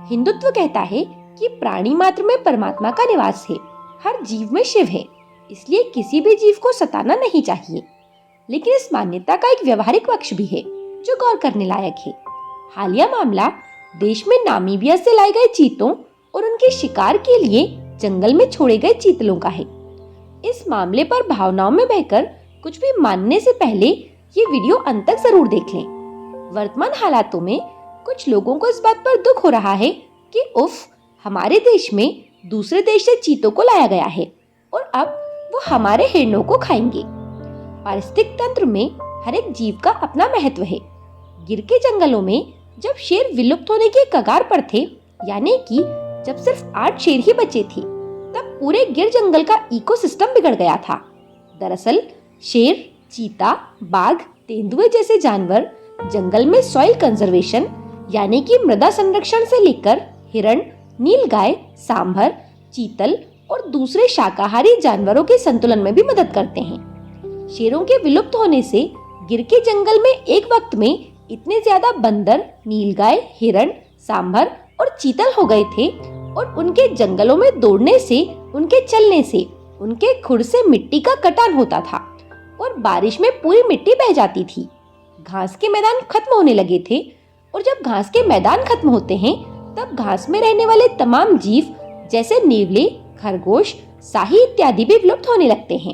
हिंदुत्व कहता है कि प्राणी मात्र में परमात्मा का निवास है, हर जीव में शिव है, इसलिए किसी भी जीव को सताना नहीं चाहिए। लेकिन इस मान्यता का एक व्यवहारिक पक्ष भी है जो गौर करने लायक है। हालिया मामला देश में नामीबिया से लाए गए चीतों और उनके शिकार के लिए जंगल में छोड़े गए चीतलों का है। इस मामले पर भावनाओं में बहकर कुछ भी मानने से पहले ये वीडियो अंत तक जरूर देख लें। वर्तमान हालातों में कुछ लोगों को इस बात पर दुख हो रहा है कि उफ, हमारे देश में दूसरे देश से चीतों को लाया गया है और अब वो हमारे हिरणों को खाएंगे। पारिस्थितिक तंत्र में हर एक जीव का अपना महत्व है। गिर के जंगलों में जब शेर विलुप्त होने के कगार पर थे, यानी कि जब सिर्फ 8 शेर ही बचे थे, तब पूरे गिर जंगल का इकोसिस्टम बिगड़ गया था। दरअसल शेर, चीता, बाघ, तेंदुए जैसे जानवर जंगल में सॉइल कंजर्वेशन यानी कि मृदा संरक्षण से लेकर हिरण, नीलगाय, सांभर, चीतल और दूसरे शाकाहारी जानवरों के संतुलन में भी मदद करते हैं। शेरों के विलुप्त होने से गिर के जंगल में एक वक्त में इतने ज्यादा बंदर, नीलगाय, हिरण, सांभर और चीतल हो गए थे और उनके जंगलों में दौड़ने से, उनके चलने से, उनके खुर से मिट्टी का कटान होता था और बारिश में पूरी मिट्टी बह जाती थी। घास के मैदान खत्म होने लगे थे और जब घास के मैदान खत्म होते हैं तब घास में रहने वाले तमाम जीव जैसे नेवले, खरगोश, शाही इत्यादि भी विलुप्त होने लगते हैं।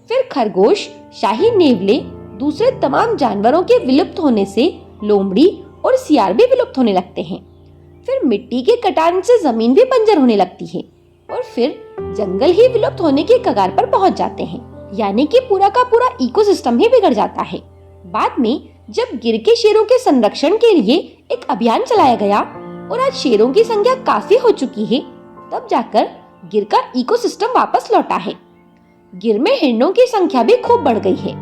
फिर खरगोश, शाही, नेवले, दूसरे तमाम जानवरों के विलुप्त होने से लोमड़ी और सियार भी विलुप्त होने लगते हैं। फिर मिट्टी के कटान से जमीन भी बंजर होने लगती है और फिर जंगल ही विलुप्त होने के कगार पर पहुंच जाते हैं, यानी कि पूरा का पूरा इकोसिस्टम ही बिगड़ जाता है। बाद में जब गिर के शेरों के संरक्षण के लिए एक अभियान चलाया गया और आज शेरों की संख्या काफी हो चुकी है, तब जाकर गिर का इकोसिस्टम वापस लौटा है। गिर में हिरणों की संख्या भी खूब बढ़ गई है,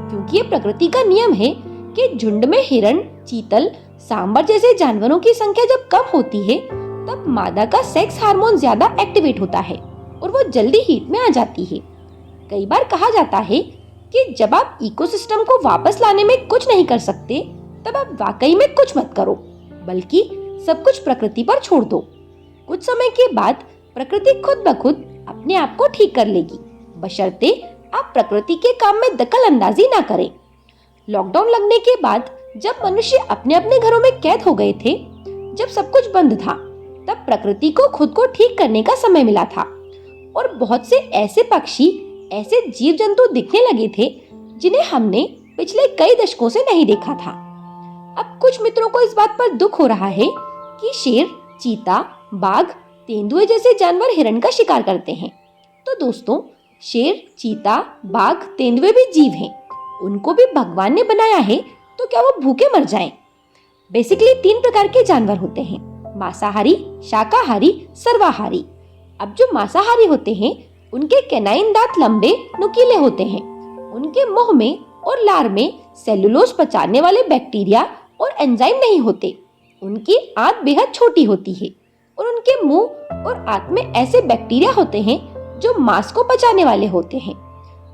क्योंकि ये प्रकृति का नियम है कि झुंड में हिरण, चीतल, सांबर जैसे जानवरों की संख्या जब कम होती है तब मादा का सेक्स हार्मोन ज्यादा एक्टिवेट होता है और वो जल्दी हीट में आ जाती है। कई बार कहा जाता है कि जब आप इकोसिस्टम को वापस लाने में कुछ नहीं कर सकते तब आप वाकई में कुछ मत करो, बल्कि सब कुछ प्रकृति पर छोड़ दो। कुछ समय के बाद प्रकृति खुद ब खुद अपने आप को ठीक कर लेगी, बशर्ते आप प्रकृति के काम में दखल अंदाजी ना करें। लॉकडाउन लगने के बाद जब मनुष्य अपने अपने घरों में कैद हो गए थे, जब सब कुछ बंद था, तब प्रकृति को खुद को ठीक करने का समय मिला था और बहुत से ऐसे पक्षी, ऐसे जीव जंतु दिखने लगे थे जिन्हें हमने पिछले कई दशकों से नहीं देखा था। अब कुछ मित्रों को इस बात पर दुख हो रहा है कि शेर, चीता, बाघ, तेंदुए जैसे जानवर हिरण का शिकार करते हैं। तो दोस्तों, शेर, चीता, बाघ, तेंदुए भी जीव हैं। उनको भी भगवान ने बनाया है, तो क्या वो भूखे मर जाएं? बेसिकली 3 प्रकार के जानवर होते हैं: मांसाहारी, शाकाहारी, सर्वाहारी। अब जो मांसाहारी होते हैं उनके कैनाइन दांत लंबे, नुकीले होते हैं। उनके मुंह में और लार में सेलुलोज पचाने वाले बैक्टीरिया और एंजाइम नहीं होते। उनकी आंत बेहद छोटी होती है और उनके मुंह और आंत में ऐसे बैक्टीरिया होते हैं जो मांस को पचाने वाले होते हैं।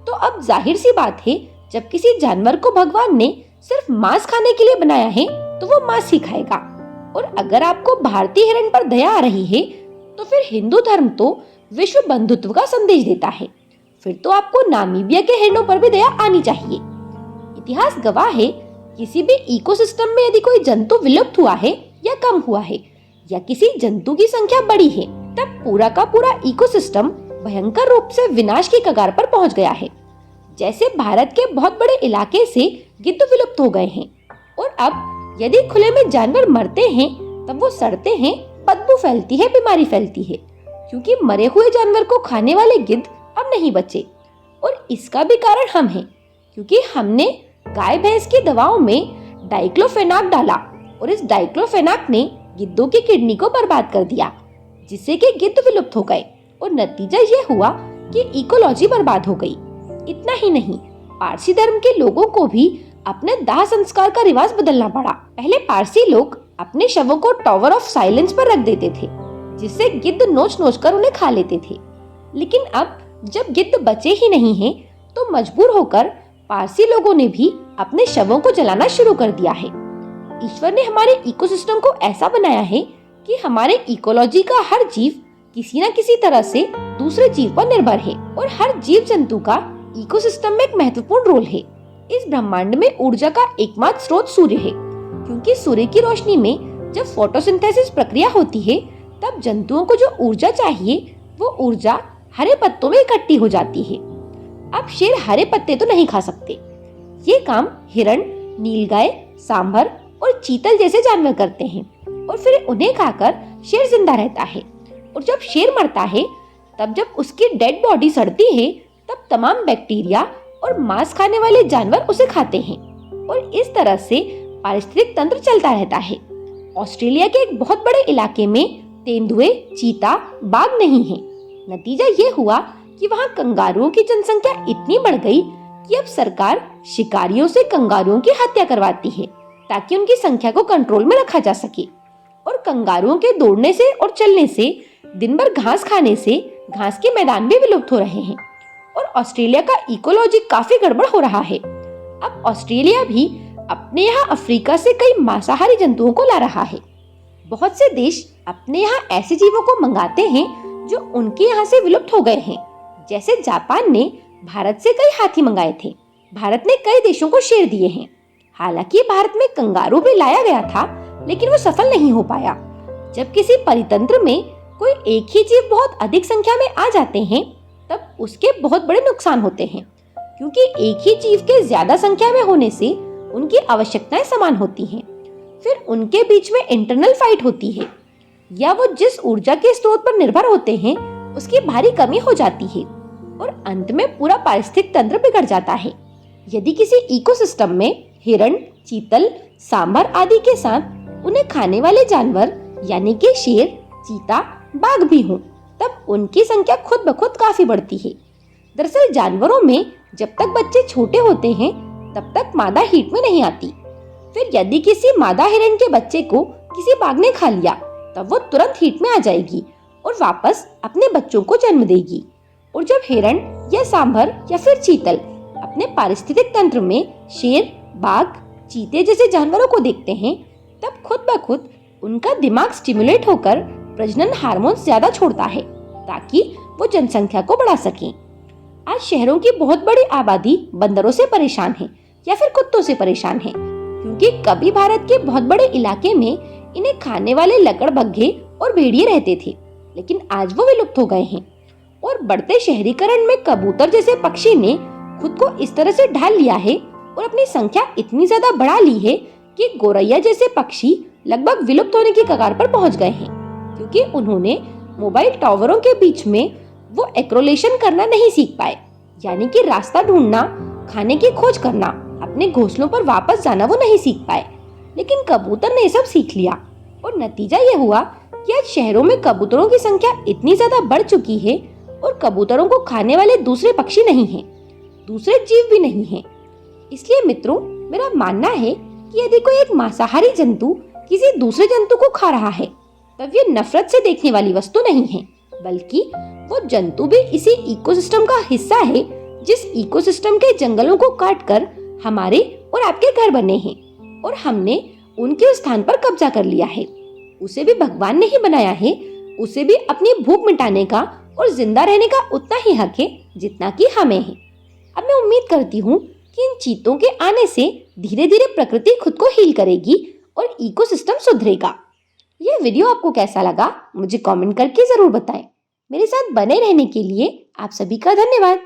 तो अब जाहिर सी बात है, जब किसी जानवर को भगवान ने सिर्फ मांस खाने के लिए बनाया है तो वो मांस ही खाएगा। और अगर आपको भारतीय हिरण पर दया आ रही है तो फिर हिंदू धर्म तो विश्व बंधुत्व का संदेश देता है, फिर तो आपको नामीबिया के हिरणों पर भी दया आनी चाहिए। इतिहास गवाह है, किसी भी इकोसिस्टम में यदि कोई जंतु विलुप्त हुआ है या कम हुआ है या किसी जंतु की संख्या बढ़ी है, तब पूरा का पूरा इकोसिस्टम भयंकर रूप से विनाश की कगार पर पहुंच गया है। जैसे भारत के बहुत बड़े इलाके से गिद्ध विलुप्त हो गए हैं और अब यदि खुले में जानवर मरते हैं तब वो सड़ते हैं, बदबू फैलती है, बीमारी फैलती है, क्योंकि मरे हुए जानवर को खाने वाले गिद्ध अब नहीं बचे। और इसका भी कारण हम हैं, क्योंकि हमने गाय भैंस की दवाओं में डाइक्लोफेनाक डाला और इस डाइक्लोफेनाक ने गिद्धों की किडनी को बर्बाद कर दिया, जिससे कि गिद्ध विलुप्त हो गए और नतीजा ये हुआ कि इकोलॉजी बर्बाद हो गई। इतना ही नहीं, पारसी धर्म के लोगों को भी अपने दाह संस्कार का रिवाज बदलना पड़ा। पहले पारसी लोग अपने शवों को टॉवर ऑफ साइलेंस पर रख देते थे, जिससे गिद्ध नोच नोच कर उन्हें खा लेते थे। लेकिन अब जब गिद्ध बचे ही नहीं हैं, तो मजबूर होकर पारसी लोगों ने भी अपने शवों को जलाना शुरू कर दिया है। ईश्वर ने हमारे इकोसिस्टम को ऐसा बनाया है कि हमारे इकोलॉजी का हर जीव किसी न किसी तरह से दूसरे जीव पर निर्भर है और हर जीव जंतु का इकोसिस्टम में एक महत्वपूर्ण रोल है। इस ब्रह्मांड में ऊर्जा का एकमात्र स्रोत सूर्य है, क्योंकि सूर्य की रोशनी में जब फोटोसिंथेसिस प्रक्रिया होती है तब जंतुओं को जो ऊर्जा चाहिए वो ऊर्जा हरे पत्तों में इकट्ठी हो जाती है। अब शेर हरे पत्ते तो नहीं खा सकते, ये काम हिरण, नीलगाय, सांभर और चीतल जैसे जानवर करते हैं और फिर उन्हें खाकर शेर जिंदा रहता है। और जब शेर मरता है तब जब उसकी डेड बॉडी सड़ती है तब तमाम बैक्टीरिया और मांस खाने वाले जानवर उसे खाते हैं और इस तरह से पारिस्थितिक तंत्र चलता रहता है। ऑस्ट्रेलिया के एक बहुत बड़े इलाके में तेंदुए, चीता, बाघ नहीं है। नतीजा ये हुआ कि वहाँ कंगारुओं की जनसंख्या इतनी बढ़ गई कि अब सरकार शिकारियों से कंगारुओं की हत्या करवाती है ताकि उनकी संख्या को कंट्रोल में रखा जा सके। और कंगारुओं के दौड़ने से और चलने से, दिन भर घास खाने से घास के मैदान भी विलुप्त हो रहे हैं और ऑस्ट्रेलिया का इकोलॉजी काफी गड़बड़ हो रहा है। अब ऑस्ट्रेलिया भी अपने यहाँ अफ्रीका से कई मांसाहारी जंतुओं को ला रहा है। बहुत से देश अपने यहाँ ऐसे जीवों को मंगाते हैं जो उनके यहाँ से विलुप्त हो गए हैं। जैसे जापान ने भारत से कई हाथी मंगाए थे। भारत ने कई देशों को शेर दिए हैं। हालांकि भारत में कंगारू भी लाया गया था, लेकिन वो सफल नहीं हो पाया। जब किसी परितंत्र में कोई एक ही जीव बहुत अधिक संख्या में आ जाते हैं तब उसके बहुत बड़े नुकसान होते हैं, क्योंकि एक ही जीव के ज्यादा संख्या में होने से उनकी आवश्यकताएं समान होती हैं। फिर उनके बीच में इंटरनल फाइट होती है, या वो जिस ऊर्जा के स्रोत पर निर्भर होते हैं उसकी भारी कमी हो जाती है और अंत में पूरा पारिस्थितिक तंत्र बिगड़ जाता है। यदि किसी इकोसिस्टम में हिरण, चीतल, सांभर आदि के साथ उन्हें खाने वाले जानवर यानी कि शेर, चीता, बाघ भी हों, तब उनकी संख्या खुद ब खुद काफी बढ़ती है। दरअसल जानवरों में जब तक बच्चे छोटे होते हैं तब तक मादा हीट में नहीं आती। फिर यदि किसी मादा हिरण के बच्चे को किसी बाघ ने खा लिया तब वो तुरंत हीट में आ जाएगी और वापस अपने बच्चों को जन्म देगी। और जब हिरण या सांभर या फिर चीतल अपने पारिस्थितिक तंत्र में शेर, बाघ, चीते जैसे जानवरों को देखते हैं तब खुद ब खुद उनका दिमाग स्टिमुलेट होकर प्रजनन हार्मोन ज्यादा छोड़ता है ताकि वो जनसंख्या को बढ़ा सकें। आज शहरों की बहुत बड़ी आबादी बंदरों से परेशान है या फिर कुत्तों से परेशान है, क्योंकि कभी भारत के बहुत बड़े इलाके में इन्हें खाने वाले लकड़बग्घे और भेड़िए रहते थे, लेकिन आज वो विलुप्त हो गए हैं। और बढ़ते शहरीकरण में कबूतर जैसे पक्षी ने खुद को इस तरह से ढाल लिया है और अपनी संख्या इतनी ज्यादा बढ़ा ली है कि गौरैया जैसे पक्षी लगभग विलुप्त होने की कगार पर पहुंच गए हैं, क्योंकि उन्होंने मोबाइल टावरों के बीच में वो एक्रोलेशन करना नहीं सीख पाए, यानी कि रास्ता ढूंढना, खाने की खोज करना, अपने घोंसलों पर वापस जाना वो नहीं सीख पाए। लेकिन कबूतर ने सब सीख लिया और नतीजा ये हुआ कि आज शहरों में कबूतरों की संख्या इतनी ज्यादा बढ़ चुकी है और कबूतरों को खाने वाले दूसरे पक्षी नहीं हैं, दूसरे जीव भी नहीं हैं। इसलिए मित्रों, मेरा मानना है कि यदि कोई एक मांसाहारी जंतु किसी दूसरे जंतु को खा रहा है तब ये नफरत से देखने वाली वस्तु नहीं है, बल्कि वो जंतु भी इसी इकोसिस्टम का हिस्सा है जिस इकोसिस्टम के जंगलों को काटकर हमारे और आपके घर बने हैं और हमने उनके स्थान पर कब्जा कर लिया है। उसे भी भगवान ने ही बनाया है, उसे भी अपनी भूख मिटाने का और जिंदा रहने का उतना ही हक है जितना कि हमें है। अब मैं उम्मीद करती हूँ कि इन चीतों के आने से धीरे धीरे प्रकृति खुद को हील करेगी और इकोसिस्टम सुधरेगा। यह वीडियो आपको कैसा लगा मुझे कमेंट करके जरूर बताएं। मेरे साथ बने रहने के लिए आप सभी का धन्यवाद।